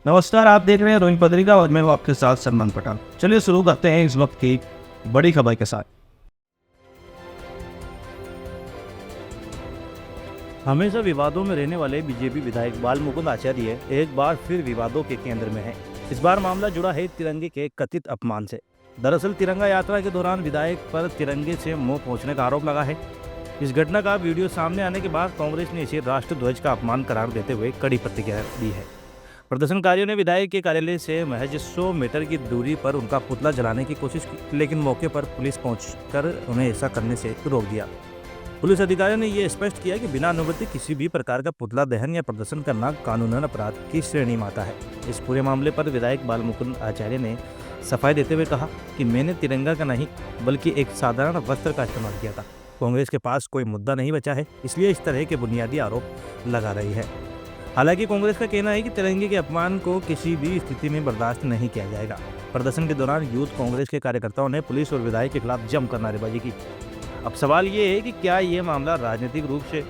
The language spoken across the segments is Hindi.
नमस्कार, आप देख रहे हैं रोहित पत्रिका और मैं हूं आपके साथ सलमान पठान। चलिए शुरू करते हैं इस वक्त की बड़ी खबर के साथ। हमेशा विवादों में रहने वाले बीजेपी विधायक बाल मुकुंद आचार्य एक बार फिर विवादों के केंद्र में हैं। इस बार मामला जुड़ा है तिरंगे के कथित अपमान से। दरअसल तिरंगा यात्रा के दौरान विधायक पर तिरंगे से मुंह पोंछने का आरोप लगा है। इस घटना का वीडियो सामने आने के बाद कांग्रेस ने इसे राष्ट्रध्वज का अपमान करार देते हुए कड़ी प्रतिक्रिया दी है। प्रदर्शनकारियों ने विधायक के कार्यालय से महज 100 मीटर की दूरी पर उनका पुतला जलाने की कोशिश की, लेकिन मौके पर पुलिस पहुंचकर उन्हें ऐसा करने से रोक दिया। पुलिस अधिकारियों ने यह स्पष्ट किया कि बिना अनुमति किसी भी प्रकार का पुतला दहन या प्रदर्शन करना कानूनन अपराध की श्रेणी में आता है। इस पूरे मामले पर विधायक बाल मुकुंद आचार्य ने सफाई देते हुए कहा कि मैंने तिरंगा का नहीं बल्कि एक साधारण वस्त्र का इस्तेमाल किया था। कांग्रेस के पास कोई मुद्दा नहीं बचा है, इसलिए इस तरह के बुनियादी आरोप लगा रही है। हालांकि कांग्रेस का कहना है कि तिरंगे के अपमान को किसी भी स्थिति में बर्दाश्त नहीं किया जाएगा। प्रदर्शन के दौरान यूथ कांग्रेस के कार्यकर्ताओं ने पुलिस और विधायक के खिलाफ जमकर नारेबाजी की। अब सवाल ये है कि क्या ये मामला राजनीतिक रूप से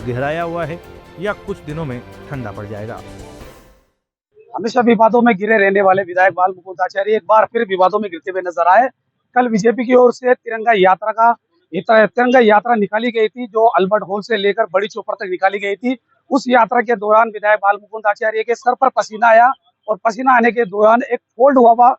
गहराया हुआ है या कुछ दिनों में ठंडा पड़ जाएगा। हमेशा विवादों में घिरे रहने वाले विधायक बाल मुकुंद आचार्य एक बार फिर विवादों में घिरते हुए नजर आए। कल बीजेपी की ओर से तिरंगा यात्रा निकाली गई थी, जो अल्बर्ट हॉल से लेकर बड़ी चौपर तक निकाली गई थी। उस यात्रा के दौरान विधायक बाल मुकुंद आचार्य के सर पर पसीना आया और पसीना आने के दौरान एक फोल्ड हुआ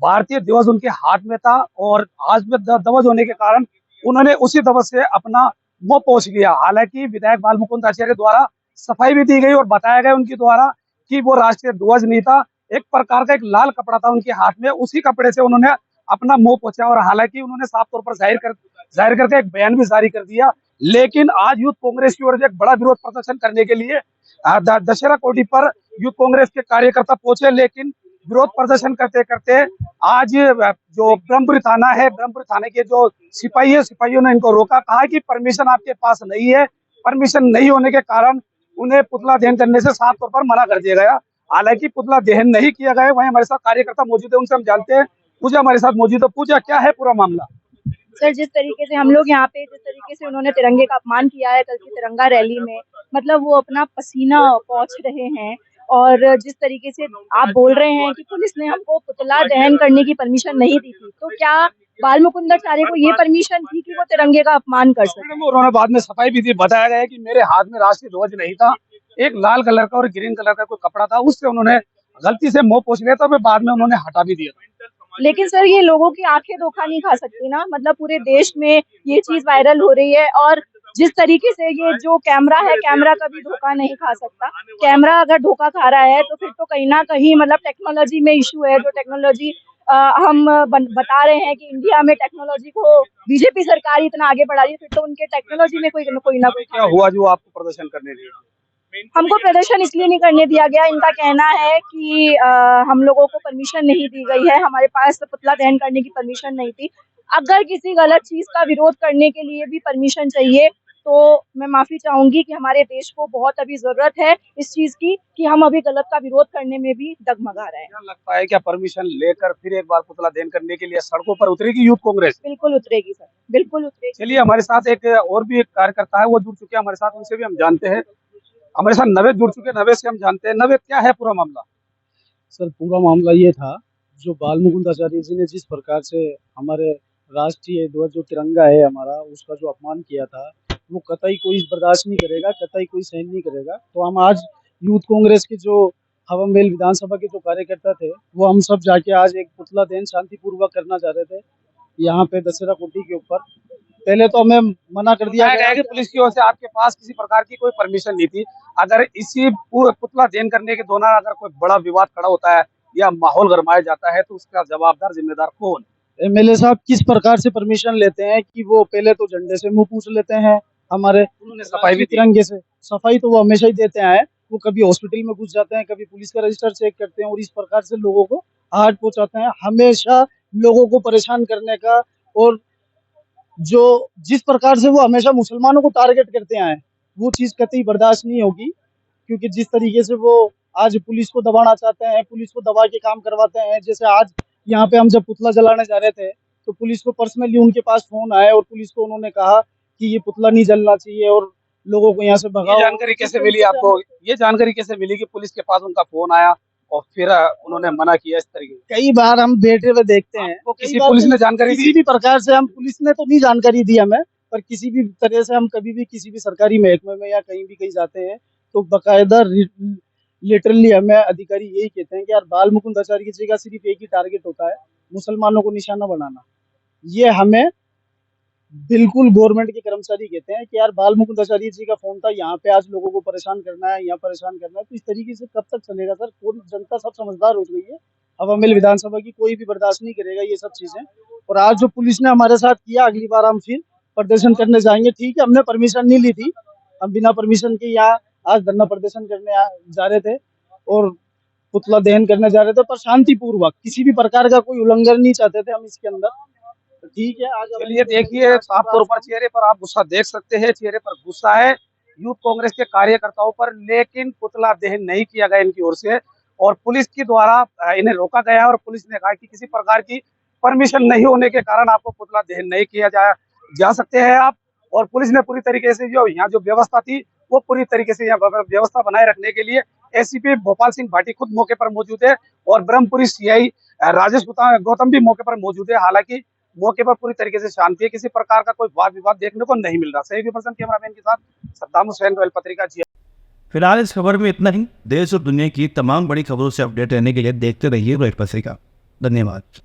भारतीय ध्वज उनके हाथ में था और हाथ में ध्वज होने के कारण उन्होंने उसी ध्वज से अपना मुंह पोंछ लिया। हालांकि विधायक बाल मुकुंद आचार्य द्वारा सफाई भी दी गई और बताया गया उनके द्वारा कि वो राष्ट्रीय ध्वज नहीं था, एक प्रकार का एक लाल कपड़ा था उनके हाथ में, उसी कपड़े से उन्होंने अपना मुंह पोंछा। और हालांकि उन्होंने साफ तौर पर जाहिर करके एक बयान भी जारी कर दिया। लेकिन आज यूथ कांग्रेस की ओर से एक बड़ा विरोध प्रदर्शन करने के लिए दशहरा कोठी पर यूथ कांग्रेस के कार्यकर्ता पहुंचे, लेकिन विरोध प्रदर्शन करते करते आज जो ब्रह्मपुरी थाना है, ब्रह्मपुरी थाने के जो सिपाही है, सिपाहियों ने इनको रोका, कहा कि परमिशन आपके पास नहीं है। परमिशन नहीं होने के कारण उन्हें पुतला दहन करने से साफ तौर पर मना कर दिया गया। हालांकि पुतला दहन नहीं किया गया। वहीं हमारे साथ कार्यकर्ता मौजूद है, उनसे हम जानते हैं। पूजा हमारे साथ मौजूद है। पूजा, क्या है पूरा मामला? सर, जिस तरीके से हम लोग यहाँ पे जिस तरीके से उन्होंने तिरंगे का अपमान किया है कल की तिरंगा रैली में, मतलब वो अपना पसीना पोंछ रहे हैं। और जिस तरीके से आप बोल रहे हैं कि पुलिस ने हमको पुतला दहन करने की परमिशन नहीं दी थी, तो क्या बाल मुकुंद आचार्य को ये परमिशन थी कि वो तिरंगे का अपमान कर सके? उन्होंने बाद में सफाई भी दी। बताया गया है कि मेरे हाथ में राष्ट्रीय ध्वज नहीं था, एक लाल कलर का और ग्रीन कलर का कोई कपड़ा था, उससे उन्होंने गलती से मुंह पोंछ लिया था, फिर बाद में उन्होंने हटा भी दिया था। लेकिन सर, ये लोगों की आंखें धोखा नहीं खा सकती ना, मतलब पूरे देश में ये चीज वायरल हो रही है और जिस तरीके से ये जो कैमरा है, कैमरा कभी धोखा नहीं खा सकता। कैमरा अगर धोखा खा रहा है तो फिर तो कहीं ना कहीं मतलब टेक्नोलॉजी में इशू है। जो टेक्नोलॉजी हम बता रहे हैं कि इंडिया में टेक्नोलॉजी को बीजेपी सरकार इतना आगे बढ़ा रही है, फिर तो उनके टेक्नोलॉजी में कोई ना कोई क्या हुआ जो आपको प्रदर्शन करने दिया? हमको प्रदर्शन इसलिए नहीं करने दिया गया। इनका कहना है कि हम लोगों को परमिशन नहीं दी गई है, हमारे पास पुतला दहन करने की परमिशन नहीं थी। अगर किसी गलत चीज का विरोध करने के लिए भी परमिशन चाहिए तो मैं माफी चाहूंगी कि हमारे देश को बहुत अभी जरूरत है इस चीज की कि हम अभी गलत का विरोध करने में भी डगमगा रहे हैं। क्या लगता है, क्या परमिशन लेकर फिर एक बार पुतला दहन करने के लिए सड़कों पर उतरेगी यूथ कांग्रेस? बिल्कुल उतरेगी सर, बिल्कुल उतरेगी। चलिए, हमारे साथ एक और भी एक कार्यकर्ता है, वो जुड़ चुके हैं हमारे साथ, उनसे भी हम जानते हैं। हमारे साथ नवेद जुड़ चुके हैं, नवेद से हम जानते हैं। नवेद, क्या है पूरा मामला? सर, पूरा मामला ये था, जो बाल मुकुंद आचार्य जी ने जिस प्रकार से हमारे राष्ट्रीय ध्वज जो तिरंगा है हमारा, उसका जो अपमान किया था, वो कतई कोई बर्दाश्त नहीं करेगा, कतई कोई सहन नहीं करेगा। तो हम आज यूथ कांग्रेस के जो हवमबेल विधानसभा के जो कार्यकर्ता थे, वो हम सब जाके आज एक पुतला दहन शांतिपूर्वक करना चाह रहे थे यहाँ पे दशहरा कोठी के ऊपर। पहले तो हमें मना कर दिया गया कि पुलिस की ओर से आपके पास किसी प्रकार की कोई परमिशन नहीं थी। अगर इसी पुतला दहन करने के दौरान अगर कोई बड़ा विवाद खड़ा होता है या माहौल गरमाया जाता है, तो उसका जवाबदार जिम्मेदार कौन? एमएलए साहब किस प्रकार से परमिशन लेते हैं कि वो पहले तो झंडे से मुंह पूछ लेते हैं, हमारे उन्होंने सफाई भी तिरंगे से सफाई तो वो हमेशा ही देते आए। वो कभी हॉस्पिटल में घुस जाते हैं, कभी पुलिस का रजिस्टर चेक करते हैं और इस प्रकार से लोगों को आहट पहुंचाते हैं, हमेशा लोगों को परेशान करने का। और जो जिस प्रकार से वो हमेशा मुसलमानों को टारगेट करते आए, वो चीज कतई बर्दाश्त नहीं होगी। क्योंकि जिस तरीके से वो आज पुलिस को दबाना चाहते हैं, पुलिस को दबा के काम करवाते हैं। जैसे आज यहाँ पे हम जब पुतला जलाने जा रहे थे तो पुलिस को पर्सनली उनके पास फोन आया और पुलिस को उन्होंने कहा कि ये पुतला नहीं जलना चाहिए और लोगों को यहाँ से भगाओ। ये जानकारी कैसे मिली आपको? ये जानकारी कैसे मिली कि पुलिस के पास उनका फोन आया और फिर उन्होंने मना किया इस तरीके से। कई बार हम बैठे हुए देखते हैं, वो कई किसी बार पुलिस तो ने जानकारी किसी दी? भी प्रकार से हम, पुलिस ने तो नहीं जानकारी दी हमें, पर किसी भी तरह से हम कभी भी किसी भी सरकारी महकमे में या कहीं भी कहीं जाते हैं तो बकायदा लिटरली हमें अधिकारी यही कहते हैं कि यार बाल मुकुंद आचार्य जी का सिर्फ एक ही टारगेट होता है, मुसलमानों को निशाना बनाना। ये हमें बिल्कुल गवर्नमेंट के कर्मचारी कहते हैं कि यार बाल मुकुंद आचार्य जी का फोन था, यहाँ पे आज लोगों को परेशान करना है, यहाँ परेशान करना है। तो इस तरीके से कब तक चलेगा सर? पूरी जनता सब समझदार हो गई है, अब अमेल विधानसभा की कोई भी बर्दाश्त नहीं करेगा ये सब चीजें। और आज जो पुलिस ने हमारे साथ किया, अगली बार हम फिर प्रदर्शन करने जाएंगे। ठीक है, हमने परमिशन नहीं ली थी, हम बिना परमिशन के यहाँ आज धरना प्रदर्शन करने जा रहे थे और पुतला दहन करने जा रहे थे, पर शांतिपूर्वक, किसी भी प्रकार का कोई उल्लंघन नहीं चाहते थे हम इसके अंदर। तो ठीक है, आज चलिए देखिए, साफ तौर पर चेहरे पर आप गुस्सा देख सकते हैं, चेहरे पर गुस्सा है यूथ कांग्रेस के कार्यकर्ताओं पर, लेकिन पुतला दहन नहीं किया गया इनकी ओर से और पुलिस के द्वारा इन्हें रोका गया और पुलिस ने कहा कि किसी प्रकार की परमिशन नहीं होने के कारण आपको पुतला दहन नहीं किया जा सकते हैं आप। और पुलिस ने पूरी तरीके से जो यहाँ जो व्यवस्था थी वो पूरी तरीके से यहाँ व्यवस्था बनाए रखने के लिए एसीपी भोपाल सिंह भाटी खुद मौके पर मौजूद है और ब्रह्मपुरी सीआई राजेश गौतम भी मौके पर मौजूद है। हालांकि मौके पर पूरी तरीके से शांति है, किसी प्रकार का कोई वाद विवाद देखने को नहीं मिल रहा। सही पर्सन कैमरामैन के साथ सद्दाम हुसैन, रॉयल पत्रिका जी। फिलहाल इस खबर में इतना ही। देश और दुनिया की तमाम बड़ी खबरों से अपडेट रहने के लिए देखते रहिए रॉयल पत्रिका। धन्यवाद।